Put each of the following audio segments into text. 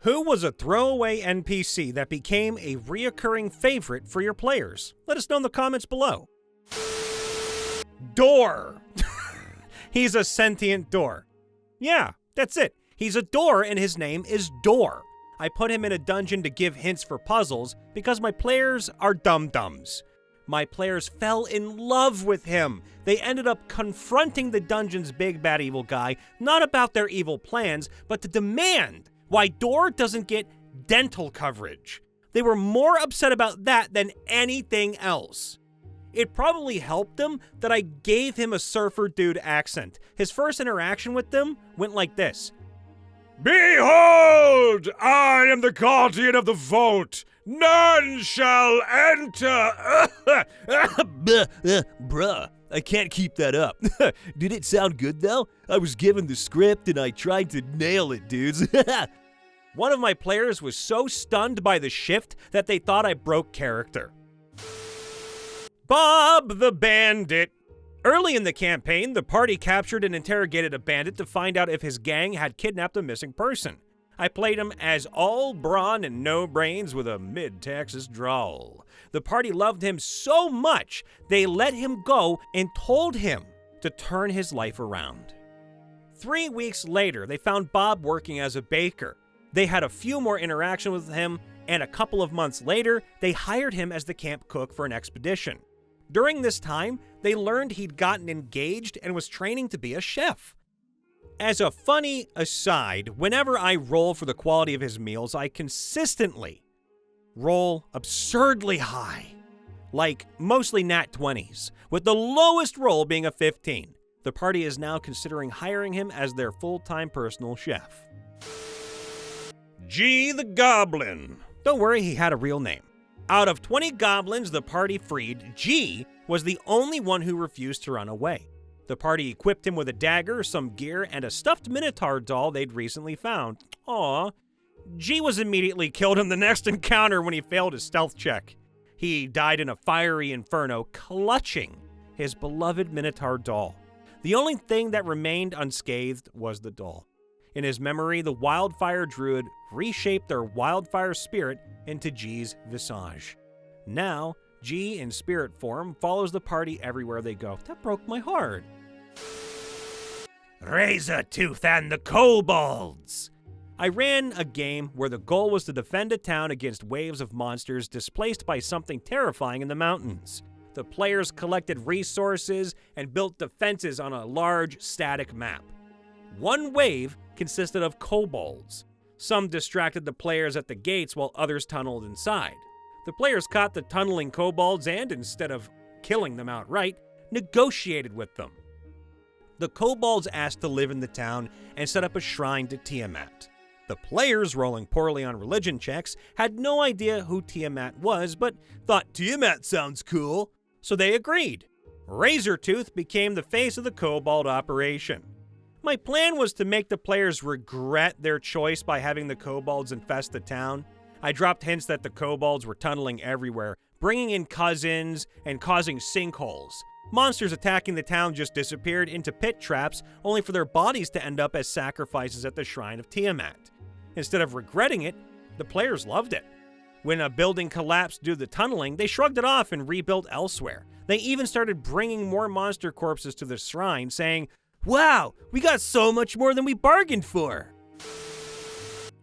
Who was a throwaway NPC that became a reoccurring favorite for your players? Let us know in the comments below. Door. He's a sentient door. Yeah, that's it. He's a door and his name is Door. I put him in a dungeon to give hints for puzzles because my players are dum-dums. My players fell in love with him. They ended up confronting the dungeon's big bad evil guy, not about their evil plans, but to demand why Door doesn't get dental coverage. They were more upset about that than anything else. It probably helped them that I gave him a surfer dude accent. His first interaction with them went like this. Behold! I am the guardian of the vault. None shall enter. Bruh, I can't keep that up. Did it sound good though? I was given the script and I tried to nail it, dudes. One of my players was so stunned by the shift that they thought I broke character. Bob the Bandit. Early in the campaign, the party captured and interrogated a bandit to find out if his gang had kidnapped a missing person. I played him as all brawn and no brains with a mid-Texas drawl. The party loved him so much, they let him go and told him to turn his life around. 3 weeks later, they found Bob working as a baker. They had a few more interactions with him, and a couple of months later, they hired him as the camp cook for an expedition. During this time, they learned he'd gotten engaged and was training to be a chef. As a funny aside, whenever I roll for the quality of his meals, I consistently roll absurdly high, like mostly nat 20s, with the lowest roll being a 15. The party is now considering hiring him as their full-time personal chef. G the Goblin. Don't worry, he had a real name. Out of 20 goblins the party freed, G was the only one who refused to run away. The party equipped him with a dagger, some gear, and a stuffed Minotaur doll they'd recently found. Aww. G was immediately killed in the next encounter when he failed his stealth check. He died in a fiery inferno, clutching his beloved Minotaur doll. The only thing that remained unscathed was the doll. In his memory, the wildfire druid reshaped their wildfire spirit into G's visage. Now, G in spirit form follows the party everywhere they go. That broke my heart. Razortooth and the Cobalts. I ran a game where the goal was to defend a town against waves of monsters displaced by something terrifying in the mountains. The players collected resources and built defenses on a large static map. One wave consisted of kobolds. Some distracted the players at the gates while others tunneled inside. The players caught the tunneling kobolds and, instead of killing them outright, negotiated with them. The kobolds asked to live in the town and set up a shrine to Tiamat. The players, rolling poorly on religion checks, had no idea who Tiamat was, but thought Tiamat sounds cool, so they agreed. Razortooth became the face of the kobold operation. My plan was to make the players regret their choice by having the kobolds infest the town. I dropped hints that the kobolds were tunneling everywhere, bringing in cousins and causing sinkholes. Monsters attacking the town just disappeared into pit traps, only for their bodies to end up as sacrifices at the shrine of Tiamat. Instead of regretting it, the players loved it. When a building collapsed due to the tunneling, they shrugged it off and rebuilt elsewhere. They even started bringing more monster corpses to the shrine, saying, "Wow, we got so much more than we bargained for."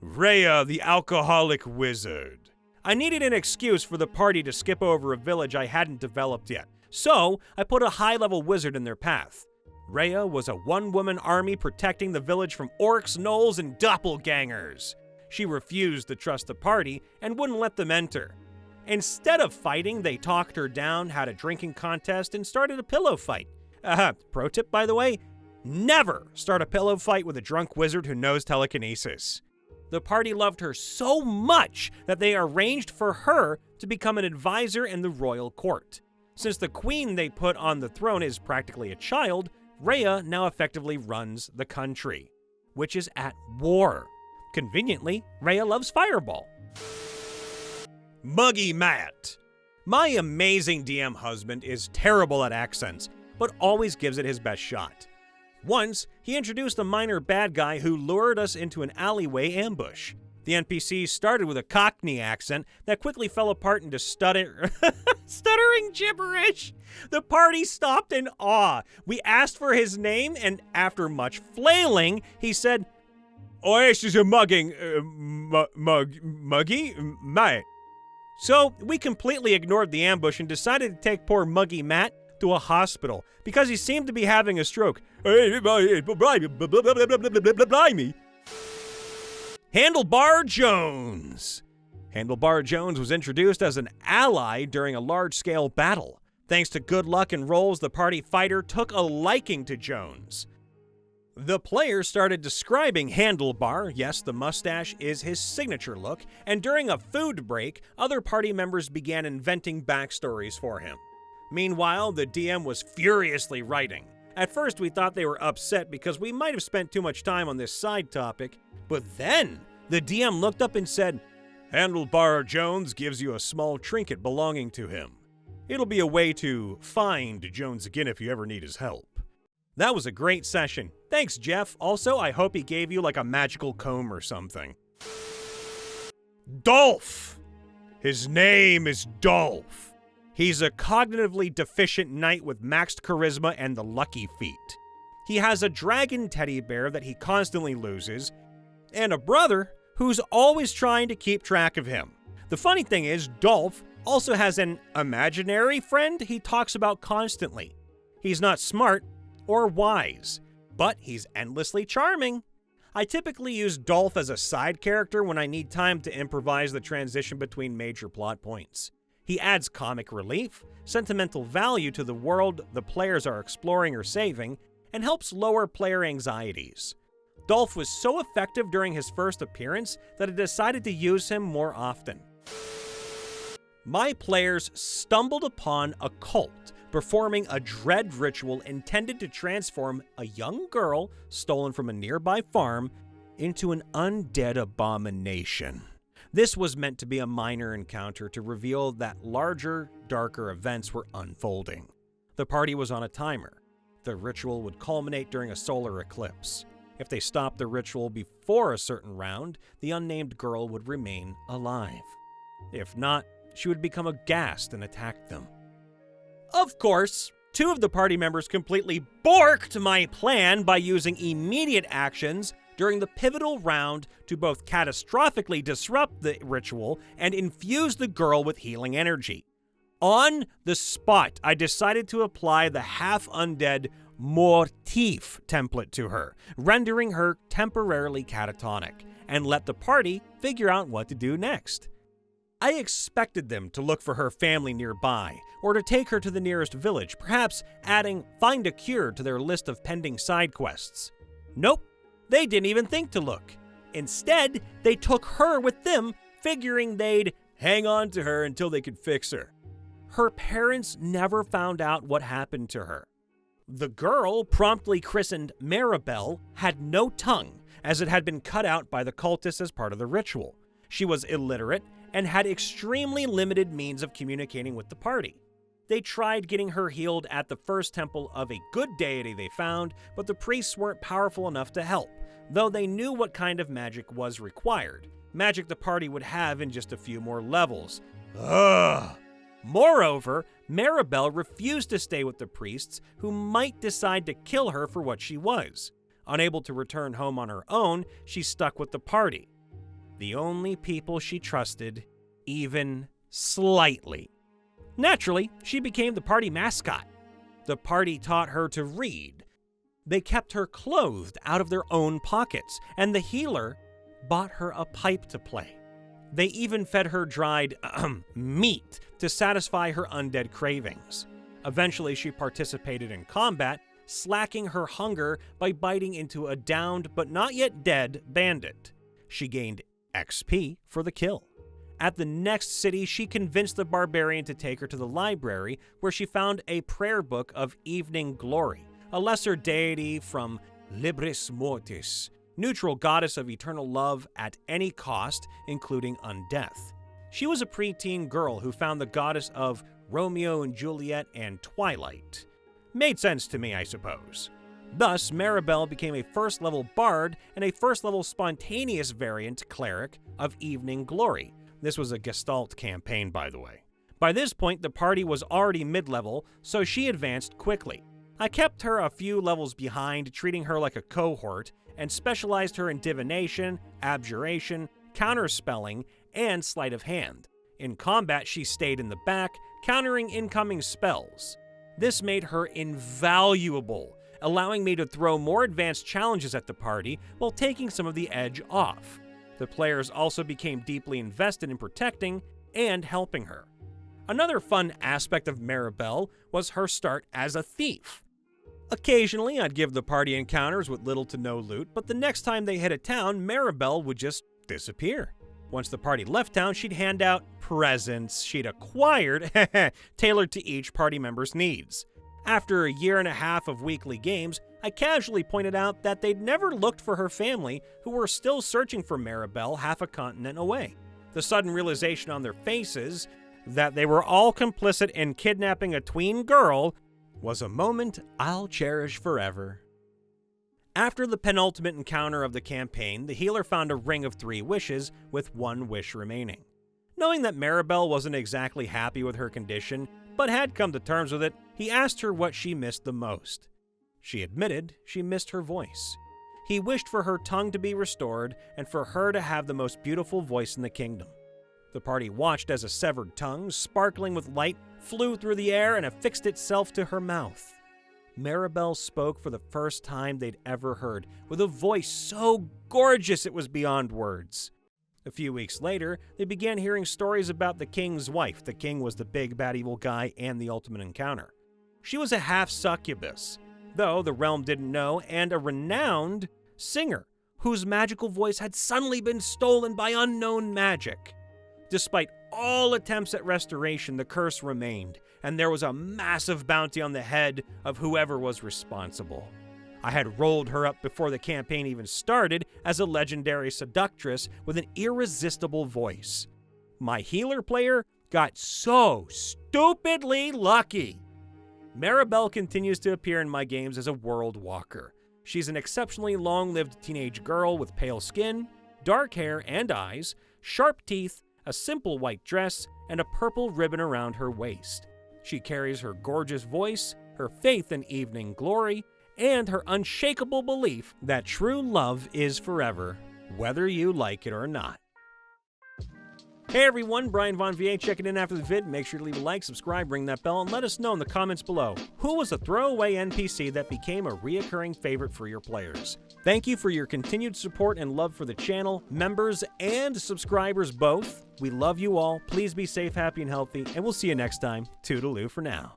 Rhea, the alcoholic wizard. I needed an excuse for the party to skip over a village I hadn't developed yet, so I put a high-level wizard in their path. Rhea was a one-woman army protecting the village from orcs, gnolls, and doppelgangers. She refused to trust the party and wouldn't let them enter. Instead of fighting, they talked her down, had a drinking contest, and started a pillow fight. Pro tip, by the way, never start a pillow fight with a drunk wizard who knows telekinesis. The party loved her so much that they arranged for her to become an advisor in the royal court. Since the queen they put on the throne is practically a child, Rhea now effectively runs the country, which is at war. Conveniently, Rhea loves Fireball. Muggy Matt. My amazing DM husband is terrible at accents, but always gives it his best shot. Once, he introduced a minor bad guy who lured us into an alleyway ambush. The NPCs started with a Cockney accent that quickly fell apart into stuttering gibberish. The party stopped in awe. We asked for his name, and after much flailing, he said, "Oh, this is a mugging, Muggy Matt." So we completely ignored the ambush and decided to take poor Muggy Matt to a hospital because he seemed to be having a stroke. Blimey. Handlebar Jones. Handlebar Jones was introduced as an ally during a large-scale battle. Thanks to good luck and rolls, the party fighter took a liking to Jones. The player started describing Handlebar, yes, the mustache is his signature look, and during a food break, other party members began inventing backstories for him. Meanwhile, the DM was furiously writing. At first, we thought they were upset because we might have spent too much time on this side topic, but then the DM looked up and said, "Handlebar Jones gives you a small trinket belonging to him. It'll be a way to find Jones again if you ever need his help." That was a great session. Thanks, Jeff. Also, I hope he gave you like a magical comb or something. Dolph. His name is Dolph. He's a cognitively deficient knight with maxed charisma and the lucky feat. He has a dragon teddy bear that he constantly loses, and a brother who's always trying to keep track of him. The funny thing is, Dolph also has an imaginary friend he talks about constantly. He's not smart or wise, but he's endlessly charming. I typically use Dolph as a side character when I need time to improvise the transition between major plot points. He adds comic relief, sentimental value to the world the players are exploring or saving, and helps lower player anxieties. Dolph was so effective during his first appearance that I decided to use him more often. My players stumbled upon a cult performing a dread ritual intended to transform a young girl stolen from a nearby farm into an undead abomination. This was meant to be a minor encounter to reveal that larger, darker events were unfolding. The party was on a timer. The ritual would culminate during a solar eclipse. If they stopped the ritual before a certain round, the unnamed girl would remain alive. If not, she would become aghast and attack them. Of course, two of the party members completely borked my plan by using immediate actions during the pivotal round to both catastrophically disrupt the ritual and infuse the girl with healing energy. On the spot, I decided to apply the half-undead Mortif template to her, rendering her temporarily catatonic, and let the party figure out what to do next. I expected them to look for her family nearby, or to take her to the nearest village, perhaps adding Find a Cure to their list of pending side quests. Nope, they didn't even think to look. Instead, they took her with them, figuring they'd hang on to her until they could fix her. Her parents never found out what happened to her. The girl, promptly christened Marabel, had no tongue, as it had been cut out by the cultists as part of the ritual. She was illiterate and had extremely limited means of communicating with the party. They tried getting her healed at the first temple of a good deity they found, but the priests weren't powerful enough to help, though they knew what kind of magic was required. Magic the party would have in just a few more levels. Ugh! Moreover, Marabel refused to stay with the priests, who might decide to kill her for what she was. Unable to return home on her own, she stuck with the party. The only people she trusted, even slightly. Naturally, she became the party mascot. The party taught her to read. They kept her clothed out of their own pockets, and the healer bought her a pipe to play. They even fed her dried meat to satisfy her undead cravings. Eventually, she participated in combat, slacking her hunger by biting into a downed but not yet dead bandit. She gained XP for the kill. At the next city, she convinced the barbarian to take her to the library, where she found a prayer book of Evening Glory, a lesser deity from Libris Mortis, neutral goddess of eternal love at any cost, including undeath. She was a preteen girl who found the goddess of Romeo and Juliet and Twilight. Made sense to me, I suppose. Thus, Marabel became a first-level bard and a first-level spontaneous variant cleric of Evening Glory. This was a Gestalt campaign, by the way. By this point, the party was already mid-level, so she advanced quickly. I kept her a few levels behind, treating her like a cohort, and specialized her in divination, abjuration, counterspelling, and sleight of hand. In combat, she stayed in the back, countering incoming spells. This made her invaluable, allowing me to throw more advanced challenges at the party while taking some of the edge off. The players also became deeply invested in protecting and helping her. Another fun aspect of Marabel was her start as a thief. Occasionally, I'd give the party encounters with little to no loot, but the next time they hit a town, Marabel would just disappear. Once the party left town, she'd hand out presents she'd acquired, tailored to each party member's needs. After a year and a half of weekly games, I casually pointed out that they'd never looked for her family, who were still searching for Marabel half a continent away. The sudden realization on their faces that they were all complicit in kidnapping a tween girl was a moment I'll cherish forever. After the penultimate encounter of the campaign, the healer found a ring of 3 wishes with 1 wish remaining. Knowing that Marabel wasn't exactly happy with her condition, but had come to terms with it, he asked her what she missed the most. She admitted she missed her voice. He wished for her tongue to be restored and for her to have the most beautiful voice in the kingdom. The party watched as a severed tongue, sparkling with light, flew through the air and affixed itself to her mouth. Marabel spoke for the first time they'd ever heard, with a voice so gorgeous it was beyond words. A few weeks later, they began hearing stories about the king's wife. The king was the big bad evil guy and the ultimate encounter. She was a half-succubus, though the realm didn't know, and a renowned singer, whose magical voice had suddenly been stolen by unknown magic. Despite all attempts at restoration, the curse remained, and there was a massive bounty on the head of whoever was responsible. I had rolled her up before the campaign even started as a legendary seductress with an irresistible voice. My healer player got so stupidly lucky. Marabel continues to appear in my games as a world walker. She's an exceptionally long-lived teenage girl with pale skin, dark hair and eyes, sharp teeth, a simple white dress, and a purple ribbon around her waist. She carries her gorgeous voice, her faith in Evening Glory, and her unshakable belief that true love is forever, whether you like it or not. Hey everyone, Brian Von VA checking in after the vid. Make sure to leave a like, subscribe, ring that bell, and let us know in the comments below who was a throwaway NPC that became a reoccurring favorite for your players. Thank you for your continued support and love for the channel, members and subscribers both. We love you all. Please be safe, happy, and healthy, and we'll see you next time. Toodaloo for now.